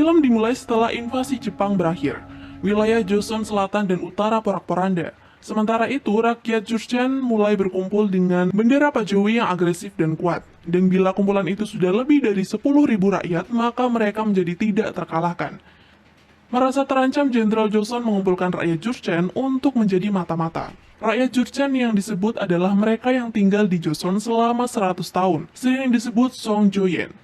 Film dimulai setelah invasi Jepang berakhir. Wilayah Joseon Selatan dan Utara porak-poranda. Sementara itu, rakyat Jurchen mulai berkumpul dengan bendera Pak Jokowi yang agresif dan kuat. Dan bila kumpulan itu sudah lebih dari 10.000 rakyat, maka mereka menjadi tidak terkalahkan. Merasa terancam, Jenderal Joseon mengumpulkan rakyat Jurchen untuk menjadi mata-mata. Rakyat Jurchen yang disebut adalah mereka yang tinggal di Joseon selama 100 tahun, sering disebut Songjoyen.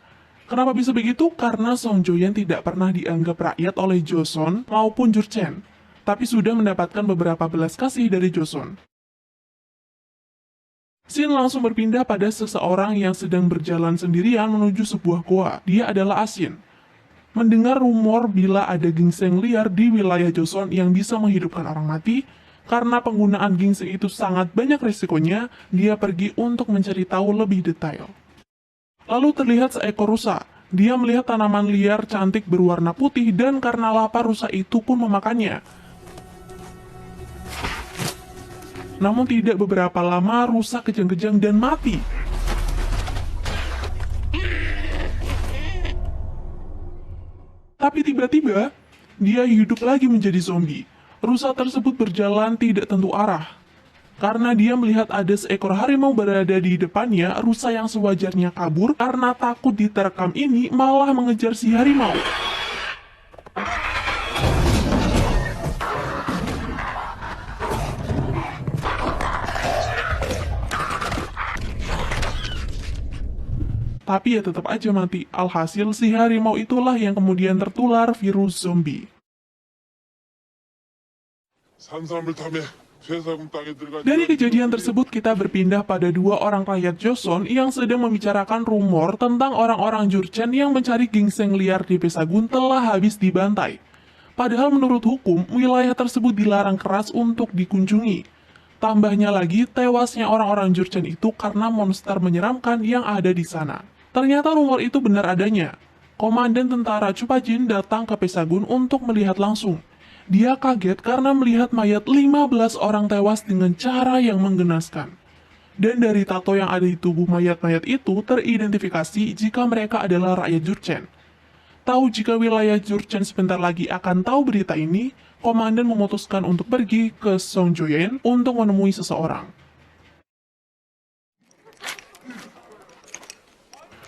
Kenapa bisa begitu? Karena Songjoyen tidak pernah dianggap rakyat oleh Joseon maupun Jurchen, tapi sudah mendapatkan beberapa belas kasih dari Joseon. Shin langsung berpindah pada seseorang yang sedang berjalan sendirian menuju sebuah goa. Dia adalah Asin. Mendengar rumor bila ada ginseng liar di wilayah Joseon yang bisa menghidupkan orang mati, karena penggunaan ginseng itu sangat banyak risikonya, dia pergi untuk mencari tahu lebih detail. Lalu terlihat seekor rusa. Dia melihat tanaman liar cantik berwarna putih dan karena lapar rusa itu pun memakannya. Namun tidak beberapa lama rusa kejang-kejang dan mati. Tapi tiba-tiba, dia hidup lagi menjadi zombie. Rusa tersebut berjalan tidak tentu arah. Karena dia melihat ada seekor harimau berada di depannya, rusa yang sewajarnya kabur karena takut diterkam ini malah mengejar si harimau. Tapi ya tetap aja mati. Alhasil si harimau itulah yang kemudian tertular virus zombie. 산삼을 탐해 쇠사금 땅에 들어간 Dari kejadian tersebut kita berpindah pada dua orang rakyat Joseon yang sedang membicarakan rumor tentang orang-orang Jurchen yang mencari ginseng liar di Pesagun telah habis dibantai. Padahal menurut hukum, wilayah tersebut dilarang keras untuk dikunjungi. Tambahnya lagi, tewasnya orang-orang Jurchen itu karena monster menyeramkan yang ada di sana. Ternyata rumor itu benar adanya. Komandan tentara Chupajin datang ke Pesagun untuk melihat langsung. Dia kaget karena melihat mayat 15 orang tewas dengan cara yang menggenaskan. Dan dari tato yang ada di tubuh mayat-mayat itu teridentifikasi jika mereka adalah rakyat Jurchen. Tahu jika wilayah Jurchen sebentar lagi akan tahu berita ini, komandan memutuskan untuk pergi ke Songjoyen untuk menemui seseorang.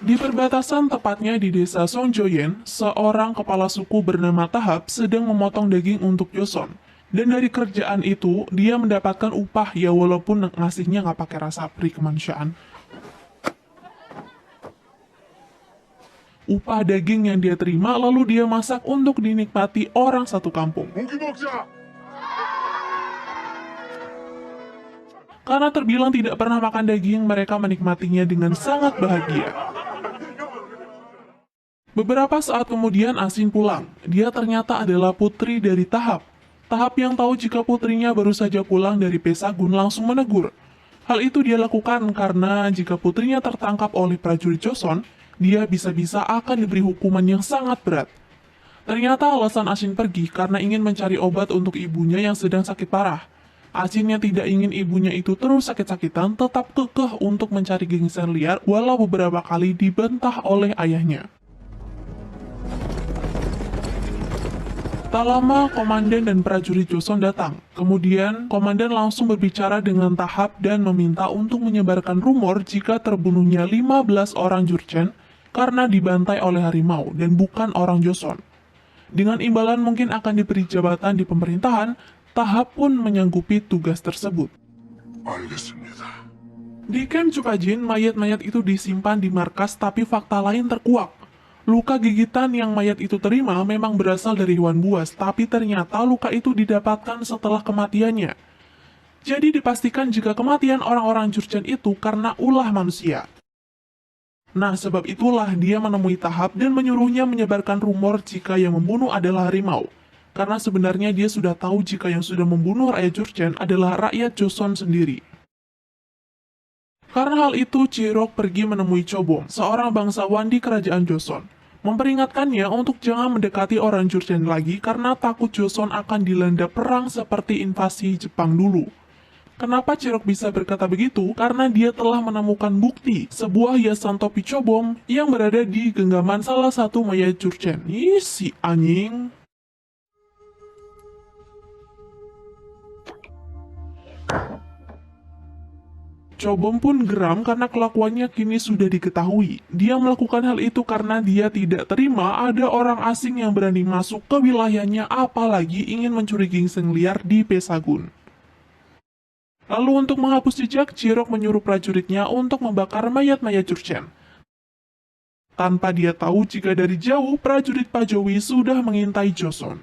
Di perbatasan, tepatnya di desa Songjoyen, seorang kepala suku bernama Tahap sedang memotong daging untuk Joseon. Dan dari kerjaan itu, dia mendapatkan upah ya walaupun ngasihnya nggak pakai rasa peri kemanusiaan. Upah daging yang dia terima lalu dia masak untuk dinikmati orang satu kampung. 고기 먹자. Karena terbilang tidak pernah makan daging, mereka menikmatinya dengan sangat bahagia. Beberapa saat kemudian Asin pulang. Dia ternyata adalah putri dari Tahap. Tahap yang tahu jika putrinya baru saja pulang dari Pesagun langsung menegur. Hal itu dia lakukan karena jika putrinya tertangkap oleh prajurit Joseon, dia bisa-bisa akan diberi hukuman yang sangat berat. Ternyata alasan Asin pergi karena ingin mencari obat untuk ibunya yang sedang sakit parah. Asin yang tidak ingin ibunya itu terus sakit-sakitan tetap kekeh untuk mencari ginseng liar walau beberapa kali dibantah oleh ayahnya. Tak lama, komandan dan prajurit Joseon datang. Kemudian, komandan langsung berbicara dengan Tahap dan meminta untuk menyebarkan rumor jika terbunuhnya 15 orang Jurchen karena dibantai oleh harimau dan bukan orang Joseon. Dengan imbalan mungkin akan diberi jabatan di pemerintahan, Tahap pun menyanggupi tugas tersebut. 알겠습니다. Di camp Chupajin, mayat-mayat itu disimpan di markas tapi fakta lain terkuak. Luka gigitan yang mayat itu terima memang berasal dari hewan buas, tapi ternyata luka itu didapatkan setelah kematiannya. Jadi dipastikan jika kematian orang-orang Jurchen itu karena ulah manusia. Nah, sebab itulah dia menemui Tahap dan menyuruhnya menyebarkan rumor jika yang membunuh adalah harimau. Karena sebenarnya dia sudah tahu jika yang sudah membunuh rakyat Jurchen adalah rakyat Joseon sendiri. Karena hal itu, Chirok pergi menemui Chobong, seorang bangsawan di kerajaan Joseon, memperingatkannya untuk jangan mendekati orang Jurchen lagi karena takut Joseon akan dilanda perang seperti invasi Jepang dulu. Kenapa Cirok bisa berkata begitu? Karena dia telah menemukan bukti sebuah hiasan topi cobom yang berada di genggaman salah satu mayat Jurchen. Ih, si anjing. Cobom pun geram karena kelakuannya kini sudah diketahui. Dia melakukan hal itu karena dia tidak terima ada orang asing yang berani masuk ke wilayahnya, apalagi ingin mencuri ginseng liar di Pesagun. Lalu untuk menghapus jejak, Cirok menyuruh prajuritnya untuk membakar mayat-mayat Jurchen. Tanpa dia tahu jika dari jauh prajurit Pajowi sudah mengintai Joseon.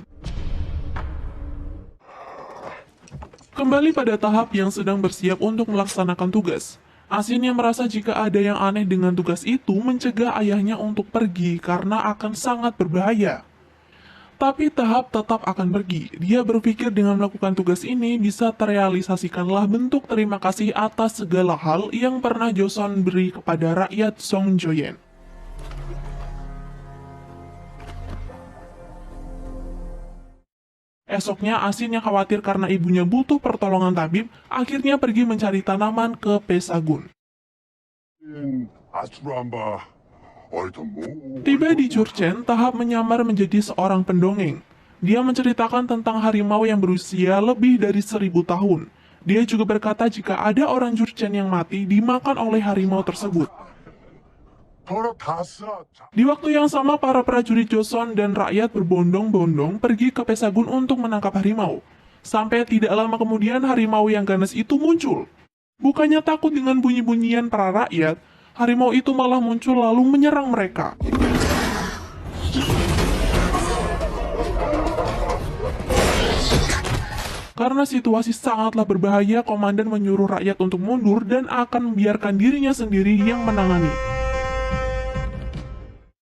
Kembali pada tahap yang sedang bersiap untuk melaksanakan tugas. Asin yang merasa jika ada yang aneh dengan tugas itu mencegah ayahnya untuk pergi karena akan sangat berbahaya. Tapi Tahap tetap akan pergi. Dia berpikir dengan melakukan tugas ini bisa terrealisasikanlah bentuk terima kasih atas segala hal yang pernah Joseon beri kepada rakyat Songjoyen. Esoknya, Asin yang khawatir karena ibunya butuh pertolongan tabib, akhirnya pergi mencari tanaman ke Pesagun. 아수라마 어디서 뭐? Tiba di Jurchen, Tahap menyamar menjadi seorang pendongeng. Dia menceritakan tentang harimau yang berusia lebih dari 1000 tahun. Dia juga berkata jika ada orang Jurchen yang mati dimakan oleh harimau tersebut. 더러 다스라. Di waktu yang sama, para prajurit Joseon dan rakyat berbondong-bondong pergi ke Pesagun untuk menangkap harimau. Sampai tidak lama kemudian harimau yang ganas itu muncul. Bukannya takut dengan bunyi-bunyian para rakyat, harimau itu malah muncul lalu menyerang mereka. Karena situasi sangatlah berbahaya, komandan menyuruh rakyat untuk mundur dan akan membiarkan dirinya sendiri yang menangani.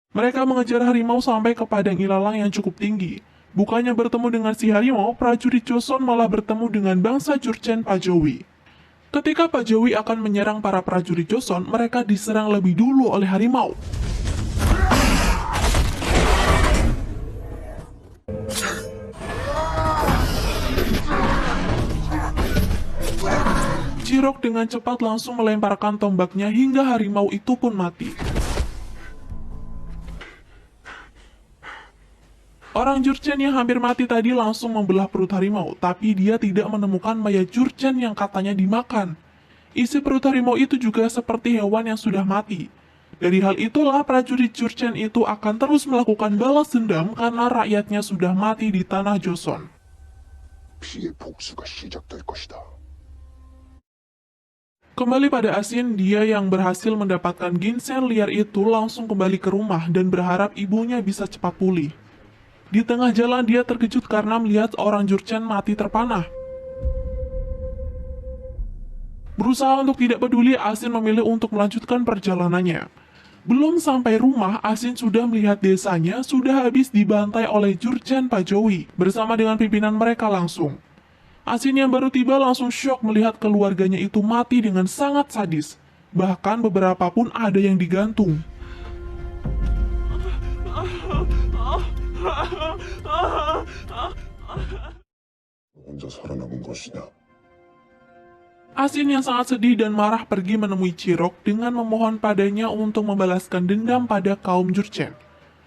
Mereka mengejar harimau sampai ke padang ilalang yang cukup tinggi. Bukannya bertemu dengan si harimau, prajurit Joseon malah bertemu dengan bangsa Jurchen Pajowi. Ketika Pajowi akan menyerang para prajurit Joseon, mereka diserang lebih dulu oleh harimau. Cirok dengan cepat langsung melemparkan tombaknya hingga harimau itu pun mati. Orang Jurchen yang hampir mati tadi langsung membelah perut harimau, tapi dia tidak menemukan mayat Jurchen yang katanya dimakan. Isi perut harimau itu juga seperti hewan yang sudah mati. Dari hal itulah prajurit Jurchen itu akan terus melakukan balas dendam karena rakyatnya sudah mati di tanah Joseon. 피의 복수가 시작될 것이다. Kembali pada Asin, dia yang berhasil mendapatkan ginseng liar itu langsung kembali ke rumah dan berharap ibunya bisa cepat pulih. Di tengah jalan dia terkejut karena melihat orang Jurchen mati terpanah. Berusaha untuk tidak peduli, Asin memilih untuk melanjutkan perjalanannya. Belum sampai rumah, Asin sudah melihat desanya sudah habis dibantai oleh Jurchen Pajowi bersama dengan pimpinan mereka langsung. Asin yang baru tiba langsung syok melihat keluarganya itu mati dengan sangat sadis. Bahkan beberapa pun ada yang digantung. 혼자 살아남은 것이냐? Asin yang sangat sedih dan marah pergi menemui Cirok dengan memohon padanya untuk membalaskan dendam pada kaum Jurchen.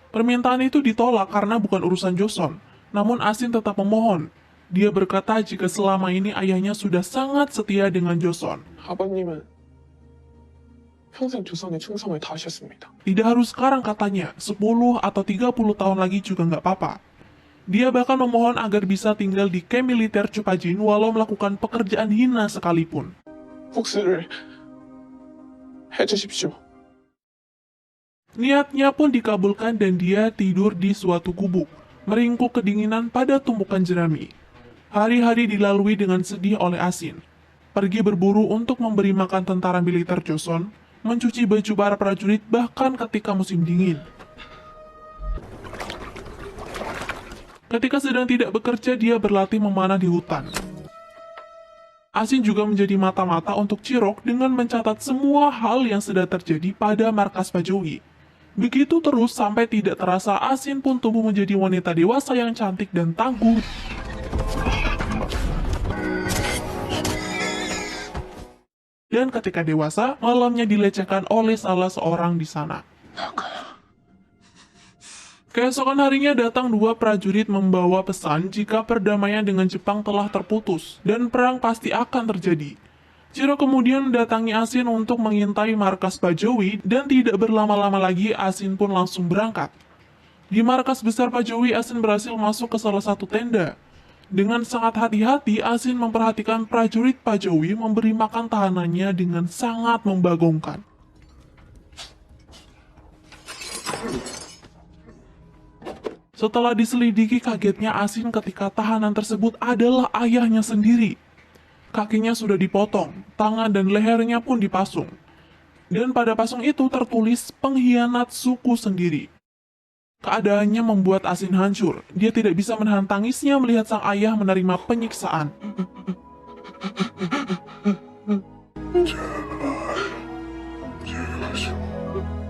Permintaan itu ditolak karena bukan urusan Joseon, namun Asin tetap memohon. Dia berkata jika selama ini ayahnya sudah sangat setia dengan Joseon. 아버님은 평생 조선에 충성을 다하셨습니다. Tidak harus sekarang katanya, 10 atau 30 tahun lagi juga nggak apa-apa. Dia bahkan memohon agar bisa tinggal di camp militer Chupajin walau melakukan pekerjaan hina sekalipun. 복수를 해주십시오. Niatnya pun dikabulkan dan dia tidur di suatu gubuk, meringkuk kedinginan pada tumpukan jerami. Hari-hari dilalui dengan sedih oleh Asin. Pergi berburu untuk memberi makan tentara militer Joseon, mencuci baju para prajurit bahkan ketika musim dingin. Ketika sedang tidak bekerja, dia berlatih memanah di hutan. Asin juga menjadi mata-mata untuk Cirok dengan mencatat semua hal yang sedang terjadi pada markas Pajowi. Begitu terus sampai tidak terasa Asin pun tumbuh menjadi wanita dewasa yang cantik dan tangguh. Dan ketika dewasa, malamnya dilecehkan oleh salah seorang di sana. Keesokan harinya datang dua prajurit membawa pesan jika perdamaian dengan Jepang telah terputus dan perang pasti akan terjadi. Chiro kemudian mendatangi Asin untuk mengintai markas Pajowi dan tidak berlama-lama lagi Asin pun langsung berangkat. Di markas besar Pajowi, Asin berhasil masuk ke salah satu tenda. Dengan sangat hati-hati, Asin memperhatikan prajurit Pajowi memberi makan tahanannya dengan sangat membagongkan. Setelah diselidiki, kagetnya Asin ketika tahanan tersebut adalah ayahnya sendiri. Kakinya sudah dipotong, tangan dan lehernya pun dipasung. Dan pada pasung itu tertulis pengkhianat suku sendiri. Keadaannya membuat Asin hancur. Dia tidak bisa menahan tangisnya melihat sang ayah menerima penyiksaan.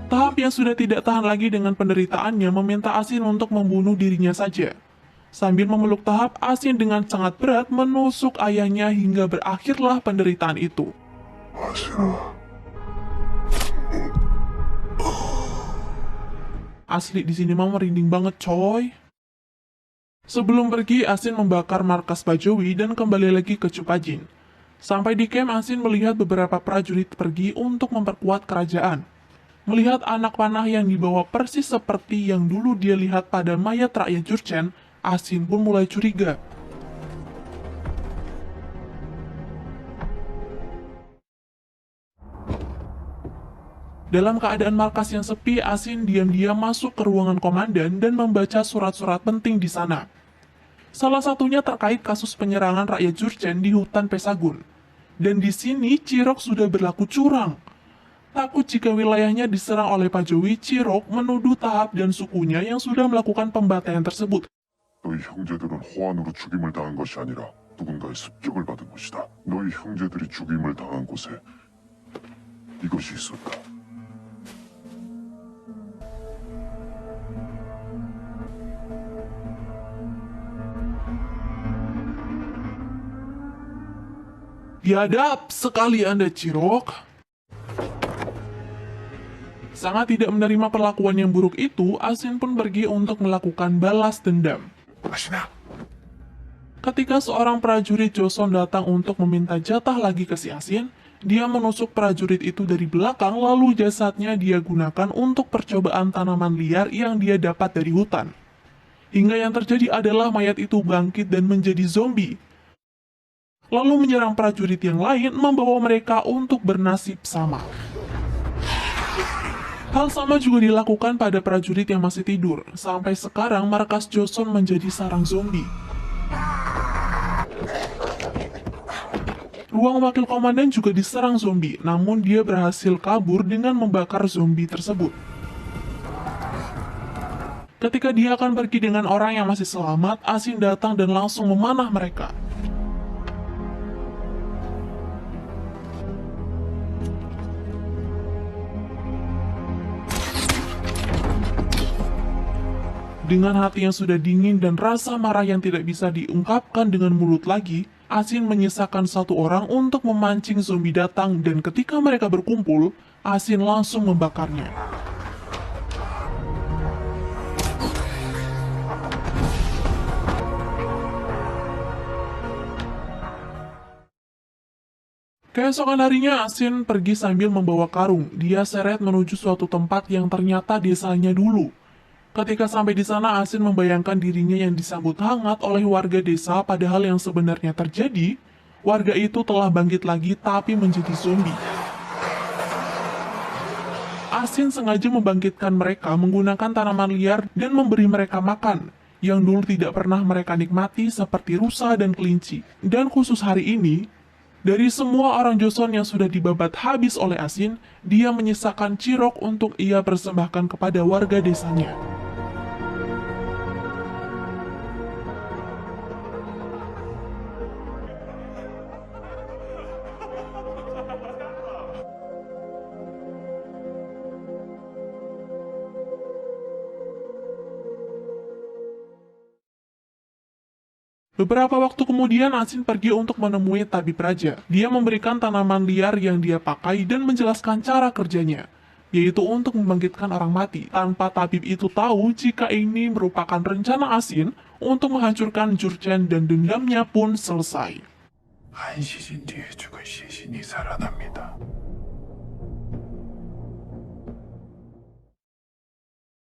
Tahap yang sudah tidak tahan lagi dengan penderitaannya meminta Asin untuk membunuh dirinya saja. Sambil memeluk Tahap, Asin dengan sangat berat menusuk ayahnya hingga berakhirlah penderitaan itu. Asli di sini mah merinding banget coy. Sebelum pergi, Asin membakar markas Pajowi dan kembali lagi ke Cupajin. Sampai di camp, Asin melihat beberapa prajurit pergi untuk memperkuat kerajaan. Melihat anak panah yang dibawa persis seperti yang dulu dia lihat pada mayat rakyat Jurchen, Asin pun mulai curiga. Dalam keadaan markas yang sepi, Asin diam-diam masuk ke ruangan komandan dan membaca surat-surat penting di sana. Salah satunya terkait kasus penyerangan rakyat Jurchen di hutan Pesagun. Dan di sini Chirok sudah berlaku curang. Takut jika wilayahnya diserang oleh Pajowi, Chirok menuduh Tahap dan sukunya yang sudah melakukan pembantaian tersebut. 너희 형제들은 호환으로 죽임을 당한 것이 아니라 누군가의 습격을 받은 것이다. 너희 형제들이 죽임을 당한 곳에 이것이 있었다. Biadab sekali Anda, Chirok. Sangat tidak menerima perlakuan yang buruk itu, Asin pun pergi untuk melakukan balas dendam. 아시나? Ketika seorang prajurit Joseon datang untuk meminta jatah lagi ke si Asin, dia menusuk prajurit itu dari belakang lalu jasadnya dia gunakan untuk percobaan tanaman liar yang dia dapat dari hutan. Hingga yang terjadi adalah mayat itu bangkit dan menjadi zombie. Lalu menyerang prajurit yang lain membawa mereka untuk bernasib sama. Hal sama juga dilakukan pada prajurit yang masih tidur. Sampai sekarang markas Joseon menjadi sarang zombie. Ruang wakil komandan juga diserang zombie, namun dia berhasil kabur dengan membakar zombie tersebut. Ketika dia akan pergi dengan orang yang masih selamat, Asin datang dan langsung memanah mereka. Dengan hati yang sudah dingin dan rasa marah yang tidak bisa diungkapkan dengan mulut lagi, Asin menyisakan satu orang untuk memancing zombie datang dan ketika mereka berkumpul, Asin langsung membakarnya. Keesokan harinya, Asin pergi sambil membawa karung. Dia seret menuju suatu tempat yang ternyata desanya dulu. Ketika sampai di sana, Asin membayangkan dirinya yang disambut hangat oleh warga desa, padahal yang sebenarnya terjadi, warga itu telah bangkit lagi tapi menjadi zombie. Asin sengaja membangkitkan mereka menggunakan tanaman liar dan memberi mereka makan, yang dulu tidak pernah mereka nikmati seperti rusa dan kelinci. Dan khusus hari ini, dari semua orang Joseon yang sudah dibabat habis oleh Asin, dia menyisakan Chirok untuk ia persembahkan kepada warga desanya. Beberapa waktu kemudian Asin pergi untuk menemui tabib raja. Dia memberikan tanaman liar yang dia pakai dan menjelaskan cara kerjanya, yaitu untuk membangkitkan orang mati, tanpa tabib itu tahu jika ini merupakan rencana Asin untuk menghancurkan Jurchen dan dendamnya pun selesai. 한 시즌 뒤에 죽은 시신이 살아나면